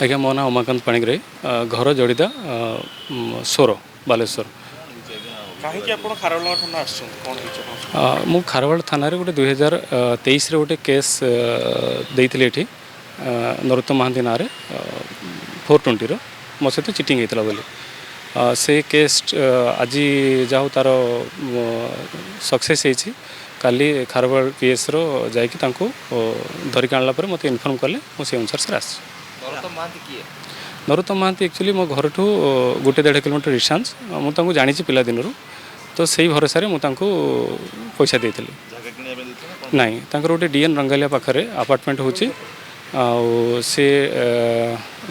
आज्ञा मो ना उमाकांत पाणिग्राही घर जोड़ीदा सोर बालेश्वर मु खारवाड़ थाना गोटे 2023 गोटे केस देइथिले एठी नरोत्तम महांती ना 420 मो सहित चिटिंग होता बोली से केस आज जाऊ तार सक्सेस होती काली खारवाड़ पीएस रो जाकि धरिक आणला मत इनफर्म कले मुझे अनुसार से आस नरोत्तम महांती एक्चुअली मो घर ठू 1.5 किलोमीटर डिस्टेंस मुझे जानी पिला दिन तो सही भरोसा मुझे पैसा देती नाई गोटे डीएन रंगालिया पाखे अपार्टमेंट होची से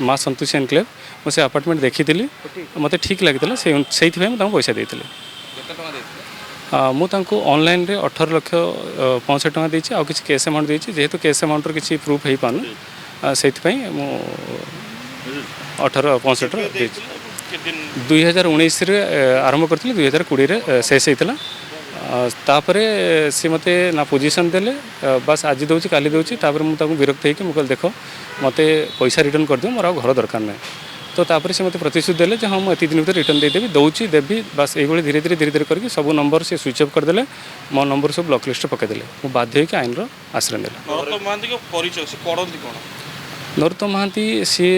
माँ संतोषी एनक्लेव मुझे अपार्टमेंट देखी मत ठीक लगी से पैसा देती मुझे ऑनलाइन रे 18,65,000 देती आउ किसी कैश अमाउंट देती जेहेतु कैश अमाउंट किसी प्रूफ हो पान से 18,65,000 2019 आरंभ करती 2020 शेष होता तापर सी मत ना पोजिशन देले बस आज दूसरी काली दूसरी मुझे विरक्त होकर मुझे देख मत पैसा रिटर्न कर दियो मोर घर दरकार ना तो तापर से मत प्रतिश्रुति देले हाँ मुझे दिन भर रिटर्न देदेवी दूसरी देवी बस ये धीरे धीरे करके सब नंबर से स्विच ऑफ करदे मो नंबर सब ब्लॉक लिस्ट पकईदे मुझे बाध्य होकर आईन आश्रय नरोत्तम महांती सी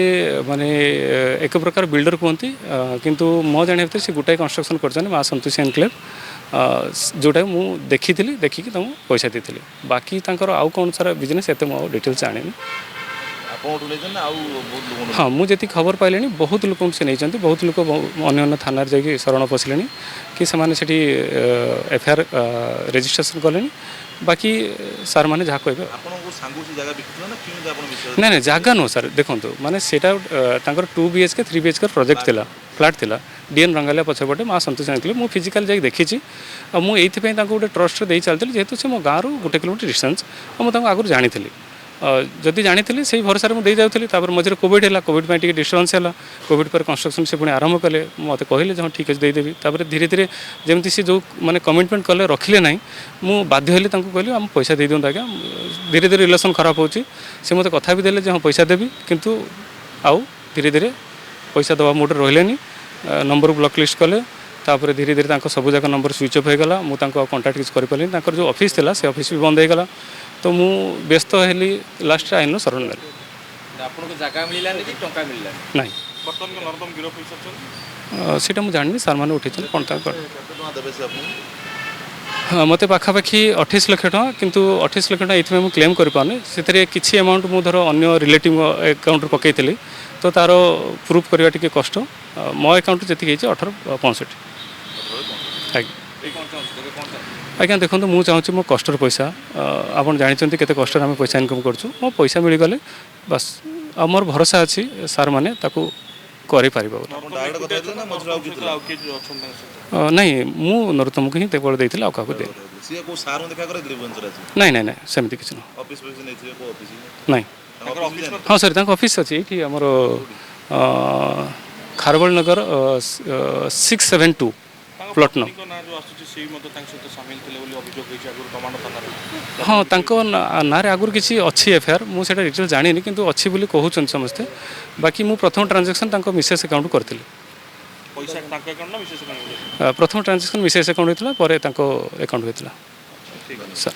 माने एक प्रकार बिल्डर कहती किंतु मो जाने सी गोटाए कंस्ट्रक्शन कर माँ संतोषी एनक्लेव जोटा मुझे देखी पैसा देती बाकी आउ कौन सारा बिजनेस एत डिटेल्स जानी हाँ मुझे खबर पाइले बहुत लोक से नहीं बहुत लोक अन्य थाना जाकि शरण पशिले कि से एफआईआर रेजिस्ट्रेशन कले बाकी सार मैंने जहाँ कहे ना जगह नुह सर देखो माने सेटा 2 BHK 3 BHK प्रोजेक्ट थिला फ्लैट थिला डीएन रंगालिया पछपटे माँ संतोष जानी मुझे फिजिकाल जाकि देखी मुझे गोटे ट्रस्ट दे चलती जेहेतु से मो गाँव 1 किलोमीटर डिस्टेंस मुझे आगुरी जानी जदि जानी से भरोसा मुझे जाऊँगी मझे कोविड है कोविड में डिस्टर्बांस है कोविड पर कंस्ट्रक्शन से पुणी आरंभ कले मत कहले हाँ ठीक अच्छे देदेवी धीरे धीरे जमी सी जो मैंने कमिटमेंट कले रखिले ना मुझे बाध्य हेली कहली आम पैसा दे दिखाँ आज्ञा धीरे धीरे रिलेसन खराब हो मत कथा भी देले हाँ पैसा देवी किंतु आउ धीरे धीरे पैसा दवा मोड रही नंबर ब्लॉक लिस्ट कले तापर धीरे धीरे सब जाक नंबर स्विच ऑफ होगा मुझे कंटाक्ट किसी करें जो ऑफिस था से ऑफिस भी बंद होगा तो मु व्यस्त हेली लास्ट आईन शरण नेली सीटा मुझे जानी सार मैंने उठे कौन मत पाखापाखि 28 लाख टका किंतु 28 लाख टका ये मुझे क्लेम करें से किसी अमाउंट मुझे धर अन्य रिलेटिव अकाउंट पकईली तो तार प्रूफ करवा टी कष्ट मो अकाउंट जी 18,65 आज्ञा देखो मुझे चाहूँगी मो कष्टर पैसा आप जानते केते कष्ट आम पैसा इनकम करूँ मो पैसा मिलगले बस मोर भरोसा अच्छी सार मैंने कर नहीं मु नरोत्तम को ही केवल देती आउ क्या दे नहीं नहीं नहीं सेमती किसी ना हाँ सर ऑफिस अच्छी ये आमर खारवाड़ नगर 672 प्लॉट न हाँ ना आगुरी किसी अच्छी एफआईआर मुझे डिटेल जानी किंतु अच्छी बोली कहते समस्ते बाकी मु प्रथम ट्रांजेक्शन मिसेस अकाउंट करी प्रथम ट्रांजेक्शन मिसेस अकाउंट होता अकाउंट होता सर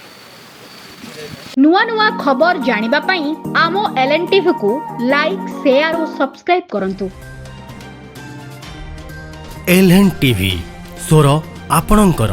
नुआ नुआ खबर जानिबा पई आमो LNTV को लाइक शेयर और सब्सक्राइब करंतु। LNTV स्वर आपणंकर।